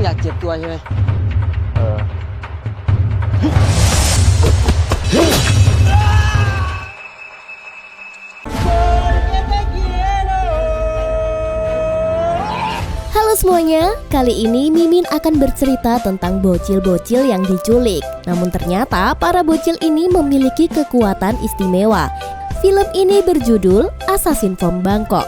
อยากเจ็บตัวใช่ไหม Halo semuanya, kali ini Mimin akan bercerita tentang bocil-bocil yang diculik. Namun ternyata para bocil ini memiliki kekuatan istimewa. Film ini berjudul Assassin from Bangkok.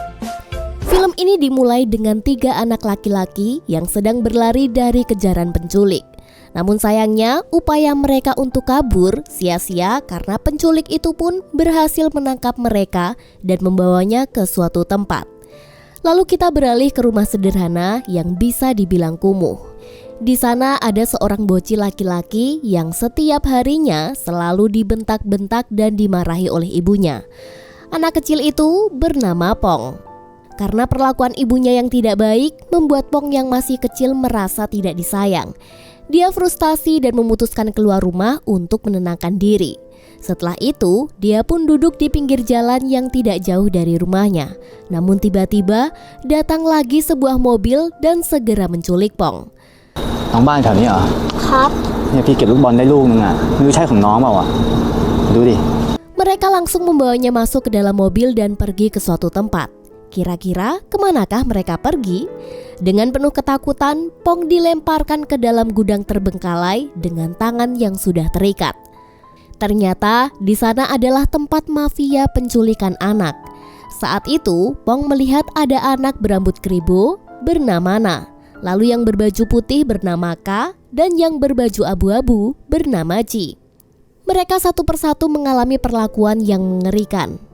Film ini dimulai dengan 3 anak laki-laki yang sedang berlari dari kejaran penculik. Namun sayangnya upaya mereka untuk kabur sia-sia karena penculik itu pun berhasil menangkap mereka dan membawanya ke suatu tempat. Lalu kita beralih ke rumah sederhana yang bisa dibilang kumuh. Di sana ada seorang bocil laki-laki yang setiap harinya selalu dibentak-bentak dan dimarahi oleh ibunya. Anak kecil itu bernama Pong. Karena perlakuan ibunya yang tidak baik membuat Pong yang masih kecil merasa tidak disayang. Dia frustasi dan memutuskan keluar rumah untuk menenangkan diri. Setelah itu, dia pun duduk di pinggir jalan yang tidak jauh dari rumahnya. Namun tiba-tiba datang lagi sebuah mobil dan segera menculik Pong. น้องบ้านแถวนี้เหรอครับเนี่ยพี่เก็บลูกบอลได้ลูกนึงอ่ะไม่รู้ใช่ของน้องเปล่าอ่ะดูดิ Mereka langsung membawanya masuk ke dalam mobil dan pergi ke suatu tempat. Kira-kira kemanakah mereka pergi? Dengan penuh ketakutan, Pong dilemparkan ke dalam gudang terbengkalai dengan tangan yang sudah terikat. Ternyata di sana adalah tempat mafia penculikan anak. Saat itu, Pong melihat ada anak berambut keribu bernama Na, lalu yang berbaju putih bernama Ka, dan yang berbaju abu-abu bernama Ci. Mereka satu persatu mengalami perlakuan yang mengerikan.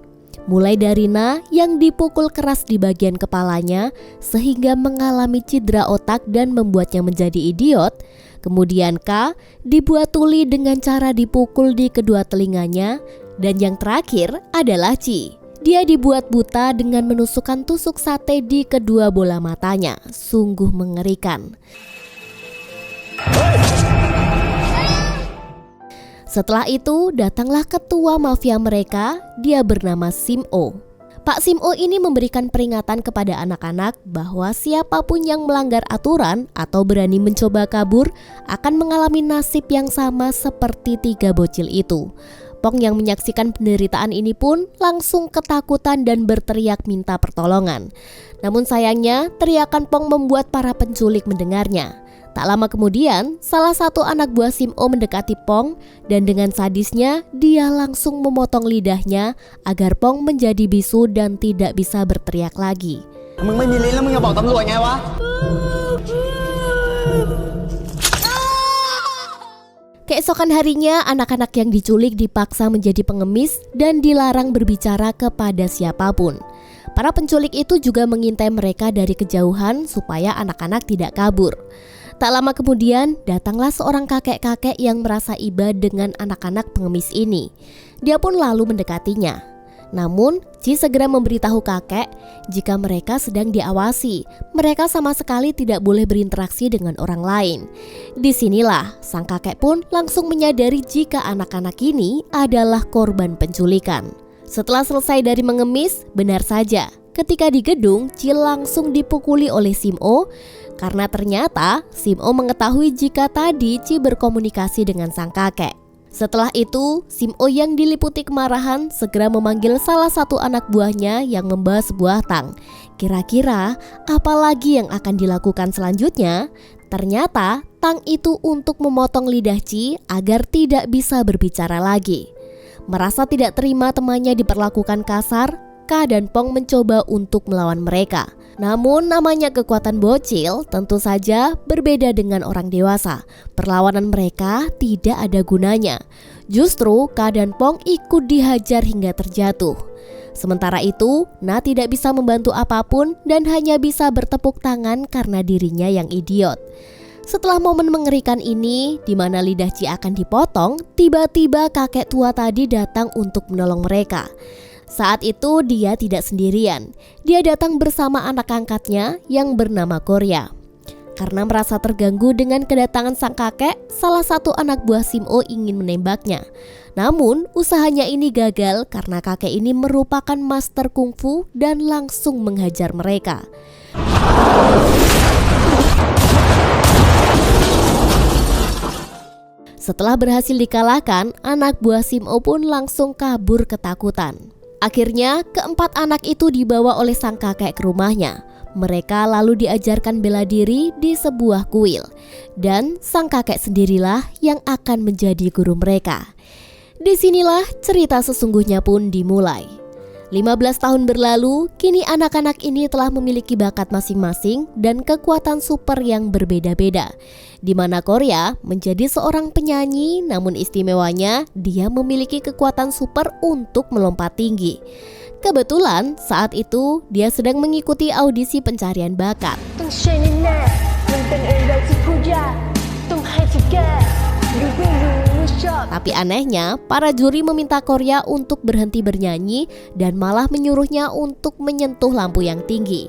Mulai dari Na yang dipukul keras di bagian kepalanya sehingga mengalami cedera otak dan membuatnya menjadi idiot. Kemudian K dibuat tuli dengan cara dipukul di kedua telinganya. Dan yang terakhir adalah Ci. Dia dibuat buta dengan menusukkan tusuk sate di kedua bola matanya. Sungguh mengerikan. Setelah itu datanglah ketua mafia mereka, dia bernama Sim O. Pak Sim O ini memberikan peringatan kepada anak-anak bahwa siapapun yang melanggar aturan atau berani mencoba kabur akan mengalami nasib yang sama seperti 3 bocil itu. Pong yang menyaksikan penderitaan ini pun langsung ketakutan dan berteriak minta pertolongan. Namun sayangnya teriakan Pong membuat para penculik mendengarnya. Tak lama kemudian, salah satu anak buah Sim O mendekati Pong dan dengan sadisnya dia langsung memotong lidahnya agar Pong menjadi bisu dan tidak bisa berteriak lagi. Keesokan harinya, anak-anak yang diculik dipaksa menjadi pengemis dan dilarang berbicara kepada siapapun. Para penculik itu juga mengintai mereka dari kejauhan supaya anak-anak tidak kabur. Tak lama kemudian, datanglah seorang kakek-kakek yang merasa iba dengan anak-anak pengemis ini. Dia pun lalu mendekatinya. Namun, Ci segera memberitahu kakek jika mereka sedang diawasi. Mereka sama sekali tidak boleh berinteraksi dengan orang lain. Disinilah, sang kakek pun langsung menyadari jika anak-anak ini adalah korban penculikan. Setelah selesai dari mengemis, benar saja, ketika di gedung, Ci langsung dipukuli oleh Sim O. Karena ternyata Sim O mengetahui jika tadi Ci berkomunikasi dengan sang kakek. Setelah itu, Sim O yang diliputi kemarahan segera memanggil salah satu anak buahnya yang membawa sebuah tang. Kira-kira apa lagi yang akan dilakukan selanjutnya? Ternyata tang itu untuk memotong lidah Ci agar tidak bisa berbicara lagi. Merasa tidak terima temannya diperlakukan kasar, Ka dan Pong mencoba untuk melawan mereka. Namun namanya kekuatan bocil tentu saja berbeda dengan orang dewasa. Perlawanan mereka tidak ada gunanya. Justru Ka dan Pong ikut dihajar hingga terjatuh. Sementara itu, Na tidak bisa membantu apapun dan hanya bisa bertepuk tangan karena dirinya yang idiot. Setelah momen mengerikan ini, di mana lidah Ci akan dipotong, tiba-tiba kakek tua tadi datang untuk menolong mereka. Saat itu dia tidak sendirian. Dia datang bersama anak angkatnya yang bernama Korea. Karena merasa terganggu dengan kedatangan sang kakek, salah satu anak buah Sim O ingin menembaknya. Namun usahanya ini gagal karena kakek ini merupakan master kungfu dan langsung menghajar mereka. Setelah berhasil dikalahkan, anak buah Sim-Oh pun langsung kabur ketakutan. Akhirnya, keempat anak itu dibawa oleh sang kakek ke rumahnya. Mereka lalu diajarkan bela diri di sebuah kuil. Dan sang kakek sendirilah yang akan menjadi guru mereka. Disinilah cerita sesungguhnya pun dimulai. 15 tahun berlalu, kini anak-anak ini telah memiliki bakat masing-masing dan kekuatan super yang berbeda-beda. Di mana Korya menjadi seorang penyanyi, namun istimewanya dia memiliki kekuatan super untuk melompat tinggi. Kebetulan saat itu dia sedang mengikuti audisi pencarian bakat. Tapi anehnya, para juri meminta Korya untuk berhenti bernyanyi dan malah menyuruhnya untuk menyentuh lampu yang tinggi.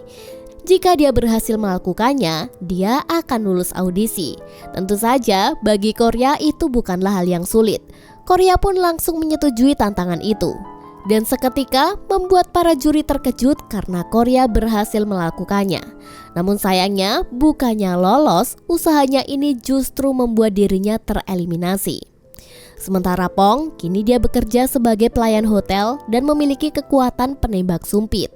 Jika dia berhasil melakukannya, dia akan lulus audisi. Tentu saja, bagi Korya itu bukanlah hal yang sulit. Korya pun langsung menyetujui tantangan itu. Dan seketika membuat para juri terkejut karena Korya berhasil melakukannya. Namun sayangnya, bukannya lolos, usahanya ini justru membuat dirinya tereliminasi. Sementara Pong, kini dia bekerja sebagai pelayan hotel dan memiliki kekuatan penembak sumpit.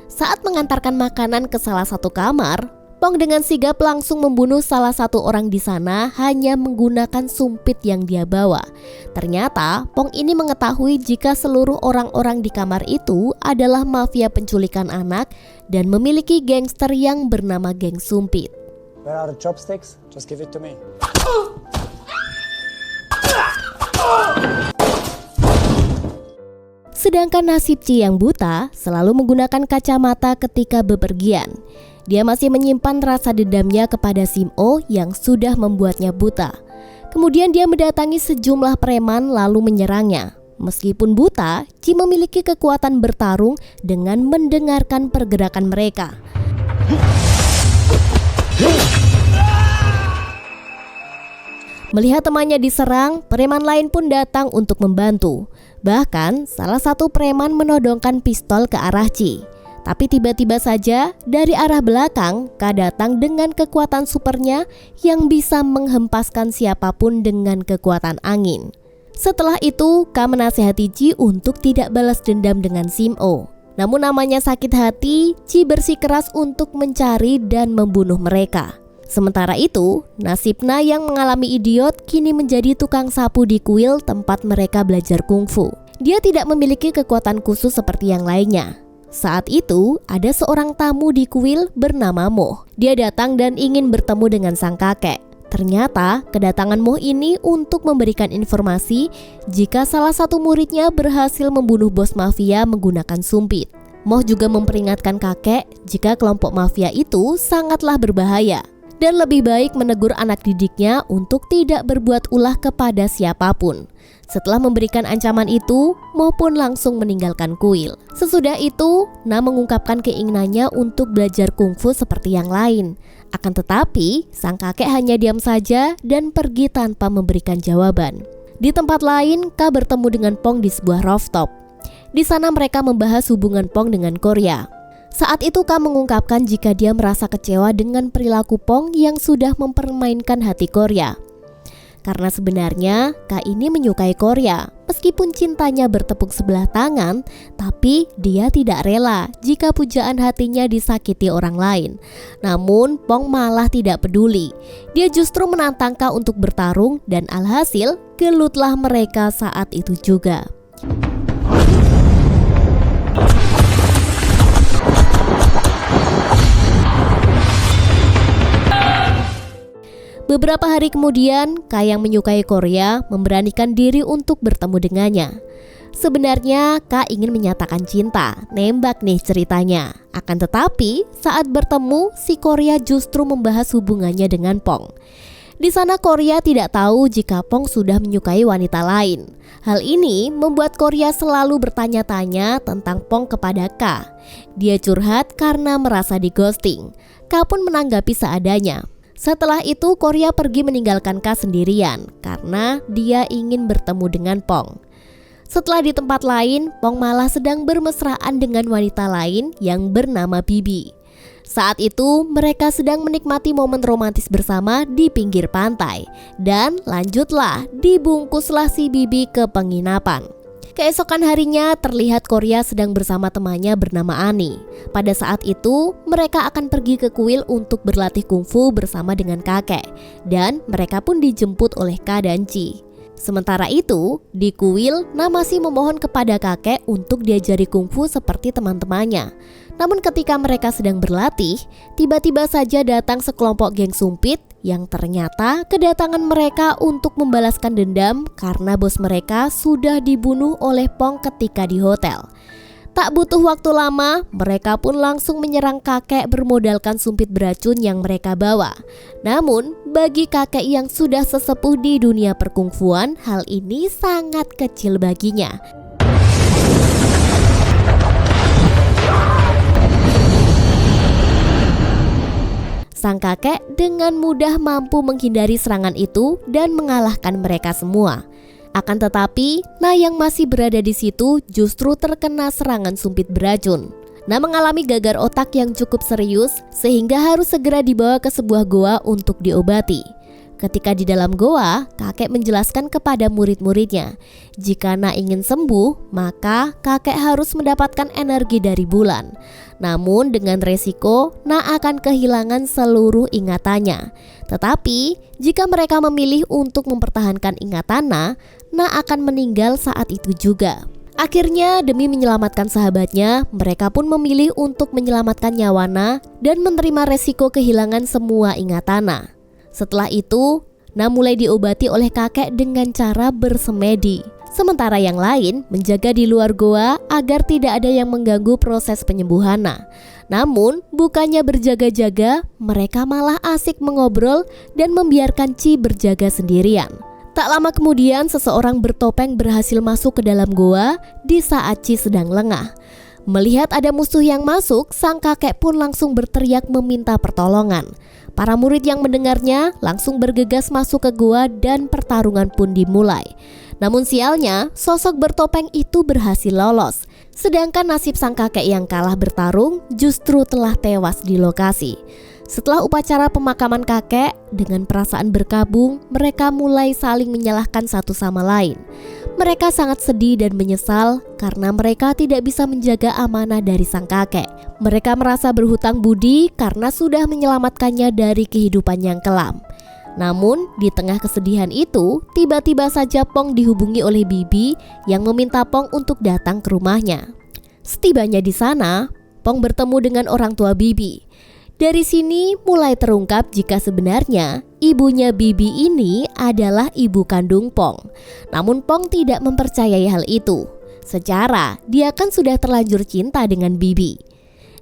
Saat mengantarkan makanan ke salah satu kamar, Pong dengan sigap langsung membunuh salah satu orang di sana hanya menggunakan sumpit yang dia bawa. Ternyata Pong ini mengetahui jika seluruh orang-orang di kamar itu adalah mafia penculikan anak dan memiliki gangster yang bernama geng sumpit. Where are the chopsticks? Just give it to me. Sedangkan nasib Chi yang buta selalu menggunakan kacamata ketika bepergian. Dia masih menyimpan rasa dendamnya kepada Sim-Oh yang sudah membuatnya buta. Kemudian dia mendatangi sejumlah preman lalu menyerangnya. Meskipun buta, Chi memiliki kekuatan bertarung dengan mendengarkan pergerakan mereka. Melihat temannya diserang, preman lain pun datang untuk membantu. Bahkan, salah satu preman menodongkan pistol ke arah Chi. Tapi tiba-tiba saja, dari arah belakang, Ka datang dengan kekuatan supernya yang bisa menghempaskan siapapun dengan kekuatan angin. Setelah itu, Ka menasihati Chi untuk tidak balas dendam dengan Sim-Oh. Namun namanya sakit hati, Chi bersikeras untuk mencari dan membunuh mereka. Sementara itu, nasib Na yang mengalami idiot kini menjadi tukang sapu di kuil tempat mereka belajar kungfu. Dia tidak memiliki kekuatan khusus seperti yang lainnya. Saat itu, ada seorang tamu di kuil bernama Mo. Dia datang dan ingin bertemu dengan sang kakek. Ternyata, kedatangan Mo ini untuk memberikan informasi jika salah satu muridnya berhasil membunuh bos mafia menggunakan sumpit. Mo juga memperingatkan kakek jika kelompok mafia itu sangatlah berbahaya dan lebih baik menegur anak didiknya untuk tidak berbuat ulah kepada siapapun. Setelah memberikan ancaman itu, Mo pun langsung meninggalkan kuil. Sesudah itu, Na mengungkapkan keinginannya untuk belajar kungfu seperti yang lain. Akan tetapi, sang kakek hanya diam saja dan pergi tanpa memberikan jawaban. Di tempat lain, Ka bertemu dengan Pong di sebuah rooftop. Di sana mereka membahas hubungan Pong dengan Korya. Saat itu Ka mengungkapkan jika dia merasa kecewa dengan perilaku Pong yang sudah mempermainkan hati Korya. Karena sebenarnya Ka ini menyukai Korya. Meskipun cintanya bertepuk sebelah tangan, tapi dia tidak rela jika pujaan hatinya disakiti orang lain. Namun Pong malah tidak peduli. Dia justru menantang Ka untuk bertarung dan alhasil gelutlah mereka saat itu juga. Beberapa hari kemudian, Ka yang menyukai Korya memberanikan diri untuk bertemu dengannya. Sebenarnya Ka ingin menyatakan cinta, nembak nih ceritanya. Akan tetapi, saat bertemu, si Korya justru membahas hubungannya dengan Pong. Di sana Korya tidak tahu jika Pong sudah menyukai wanita lain. Hal ini membuat Korya selalu bertanya-tanya tentang Pong kepada Ka. Dia curhat karena merasa di-ghosting. Ka pun menanggapi seadanya. Setelah itu Korya pergi meninggalkan Ka sendirian karena dia ingin bertemu dengan Pong. Setelah di tempat lain, Pong malah sedang bermesraan dengan wanita lain yang bernama Bibi. Saat itu mereka sedang menikmati momen romantis bersama di pinggir pantai. Dan lanjutlah, dibungkuslah si Bibi ke penginapan. Keesokan harinya terlihat Korea sedang bersama temannya bernama Ani. Pada saat itu mereka akan pergi ke kuil untuk berlatih kungfu bersama dengan kakek. Dan mereka pun dijemput oleh Ka dan Chi. Sementara itu, di kuil, Na masih memohon kepada kakek untuk diajari kungfu seperti teman-temannya. Namun ketika mereka sedang berlatih, tiba-tiba saja datang sekelompok geng sumpit yang ternyata kedatangan mereka untuk membalaskan dendam karena bos mereka sudah dibunuh oleh Pong ketika di hotel. Tak butuh waktu lama, mereka pun langsung menyerang kakek bermodalkan sumpit beracun yang mereka bawa. Namun, bagi kakek yang sudah sesepuh di dunia perkungfuan, hal ini sangat kecil baginya. Sang kakek dengan mudah mampu menghindari serangan itu dan mengalahkan mereka semua. Akan tetapi, Na yang masih berada di situ justru terkena serangan sumpit beracun. Na mengalami gagar otak yang cukup serius sehingga harus segera dibawa ke sebuah goa untuk diobati. Ketika di dalam goa, kakek menjelaskan kepada murid-muridnya, jika Na ingin sembuh, maka kakek harus mendapatkan energi dari bulan. Namun dengan resiko, Na akan kehilangan seluruh ingatannya. Tetapi, jika mereka memilih untuk mempertahankan ingatan Na akan meninggal saat itu juga. Akhirnya, demi menyelamatkan sahabatnya, mereka pun memilih untuk menyelamatkan nyawa Na dan menerima resiko kehilangan semua ingatan Na. Setelah itu, Na mulai diobati oleh kakek dengan cara bersemedi. Sementara yang lain menjaga di luar goa agar tidak ada yang mengganggu proses penyembuhan Na. Namun, bukannya berjaga-jaga, mereka malah asik mengobrol dan membiarkan Chi berjaga sendirian. Tak lama kemudian, seseorang bertopeng berhasil masuk ke dalam goa di saat Chi sedang lengah. Melihat ada musuh yang masuk, sang kakek pun langsung berteriak meminta pertolongan. Para murid yang mendengarnya langsung bergegas masuk ke gua dan pertarungan pun dimulai. Namun sialnya, sosok bertopeng itu berhasil lolos. Sedangkan nasib sang kakek yang kalah bertarung justru telah tewas di lokasi. Setelah upacara pemakaman kakek, dengan perasaan berkabung, mereka mulai saling menyalahkan satu sama lain. Mereka sangat sedih dan menyesal karena mereka tidak bisa menjaga amanah dari sang kakek. Mereka merasa berhutang budi karena sudah menyelamatkannya dari kehidupan yang kelam. Namun, di tengah kesedihan itu, tiba-tiba saja Pong dihubungi oleh Bibi yang meminta Pong untuk datang ke rumahnya. Setibanya di sana, Pong bertemu dengan orang tua Bibi. Dari sini mulai terungkap jika sebenarnya ibunya Bibi ini adalah ibu kandung Pong. Namun Pong tidak mempercayai hal itu. Secara dia kan sudah terlanjur cinta dengan Bibi.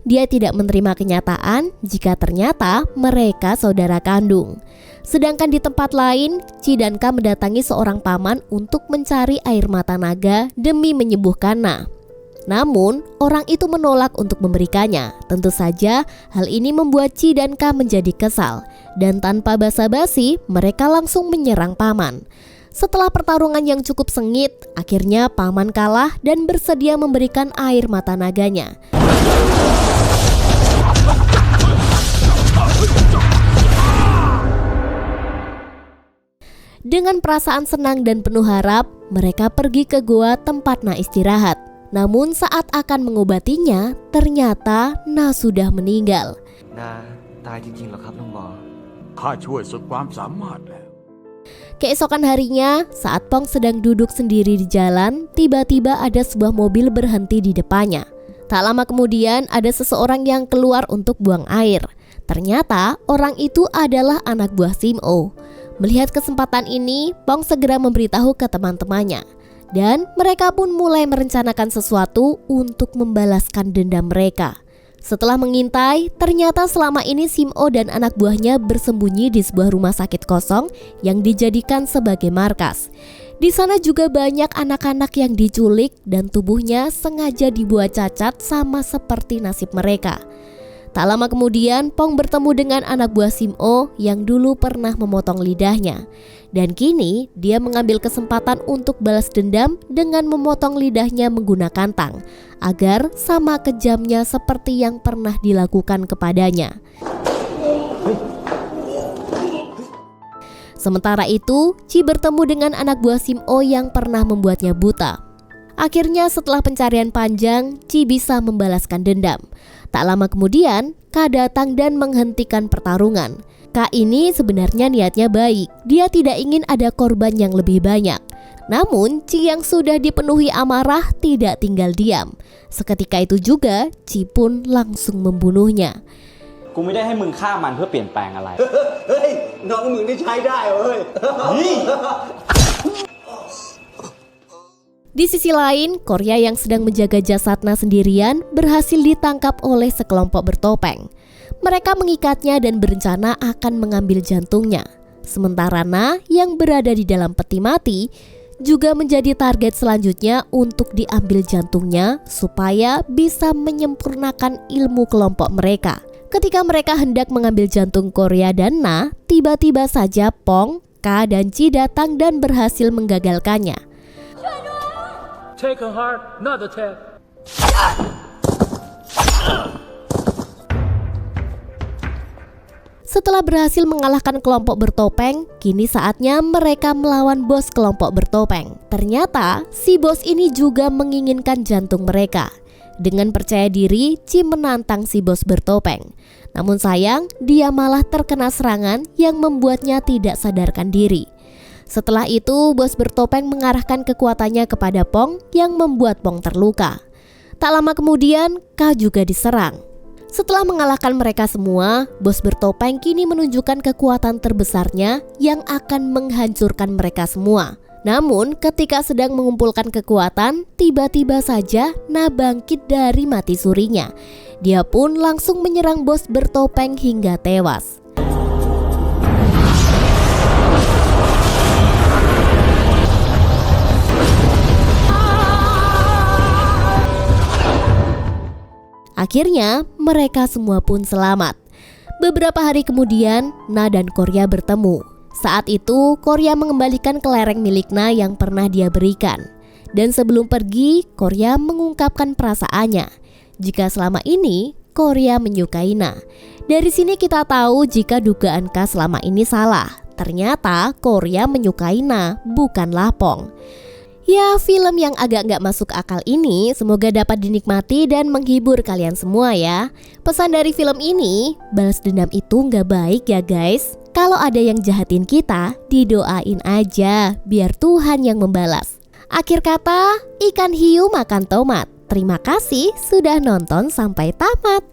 Dia tidak menerima kenyataan jika ternyata mereka saudara kandung. Sedangkan di tempat lain, Chi dan Ka mendatangi seorang paman untuk mencari air mata naga demi menyembuhkan Na. Namun, orang itu menolak untuk memberikannya. Tentu saja, hal ini membuat Chi dan Ka menjadi kesal. Dan tanpa basa-basi, mereka langsung menyerang paman. Setelah pertarungan yang cukup sengit, akhirnya paman kalah dan bersedia memberikan air mata naganya. Dengan perasaan senang dan penuh harap, mereka pergi ke goa tempat Na istirahat. Namun saat akan mengobatinya, ternyata Na sudah meninggal. Keesokan harinya, saat Pong sedang duduk sendiri di jalan, tiba-tiba ada sebuah mobil berhenti di depannya. Tak lama kemudian ada seseorang yang keluar untuk buang air. Ternyata orang itu adalah anak buah Sim-Oh. Melihat kesempatan ini, Pong segera memberitahu ke teman-temannya. Dan mereka pun mulai merencanakan sesuatu untuk membalaskan dendam mereka. Setelah mengintai, ternyata selama ini Sim-Oh dan anak buahnya bersembunyi di sebuah rumah sakit kosong yang dijadikan sebagai markas. Di sana juga banyak anak-anak yang diculik dan tubuhnya sengaja dibuat cacat sama seperti nasib mereka. Tak lama kemudian, Pong bertemu dengan anak buah Sim-o yang dulu pernah memotong lidahnya. Dan kini dia mengambil kesempatan untuk balas dendam dengan memotong lidahnya menggunakan tang, agar sama kejamnya seperti yang pernah dilakukan kepadanya. Sementara itu, Chi bertemu dengan anak buah Sim-o yang pernah membuatnya buta. Akhirnya setelah pencarian panjang, Chi bisa membalaskan dendam. Tak lama kemudian, Ka datang dan menghentikan pertarungan. Ka ini sebenarnya niatnya baik, dia tidak ingin ada korban yang lebih banyak. Namun, Chi yang sudah dipenuhi amarah tidak tinggal diam. Seketika itu juga, Chi pun langsung membunuhnya. กูไม่ได้ให้มึงฆ่ามันเพื่อเปลี่ยนแปลงอะไร เฮ้ยน้องมึงนี่ใช้ได้เว้ย Di sisi lain, Korya yang sedang menjaga jasadnya sendirian berhasil ditangkap oleh sekelompok bertopeng. Mereka mengikatnya dan berencana akan mengambil jantungnya. Sementara Na yang berada di dalam peti mati juga menjadi target selanjutnya untuk diambil jantungnya supaya bisa menyempurnakan ilmu kelompok mereka. Ketika mereka hendak mengambil jantung Korya dan Na, tiba-tiba saja Pong, Ka dan Chi datang dan berhasil menggagalkannya. Take a heart, not attack. Setelah berhasil mengalahkan kelompok bertopeng, kini saatnya mereka melawan bos kelompok bertopeng. Ternyata si bos ini juga menginginkan jantung mereka. Dengan percaya diri, Chi menantang si bos bertopeng. Namun sayang, dia malah terkena serangan yang membuatnya tidak sadarkan diri. Setelah itu, bos bertopeng mengarahkan kekuatannya kepada Pong yang membuat Pong terluka. Tak lama kemudian, Ka juga diserang. Setelah mengalahkan mereka semua, bos bertopeng kini menunjukkan kekuatan terbesarnya yang akan menghancurkan mereka semua. Namun, ketika sedang mengumpulkan kekuatan, tiba-tiba saja Na bangkit dari mati surinya. Dia pun langsung menyerang bos bertopeng hingga tewas. Akhirnya, mereka semua pun selamat. Beberapa hari kemudian, Na dan Korya bertemu. Saat itu, Korya mengembalikan kelereng milik Na yang pernah dia berikan. Dan sebelum pergi, Korya mengungkapkan perasaannya. Jika selama ini, Korya menyukai Na. Dari sini kita tahu jika dugaan Ka selama ini salah. Ternyata, Korya menyukai Na, bukanlah Pong. Ya, film yang agak nggak masuk akal ini semoga dapat dinikmati dan menghibur kalian semua ya. Pesan dari film ini, balas dendam itu nggak baik ya guys. Kalau ada yang jahatin kita, didoain aja biar Tuhan yang membalas. Akhir kata, ikan hiu makan tomat. Terima kasih sudah nonton sampai tamat.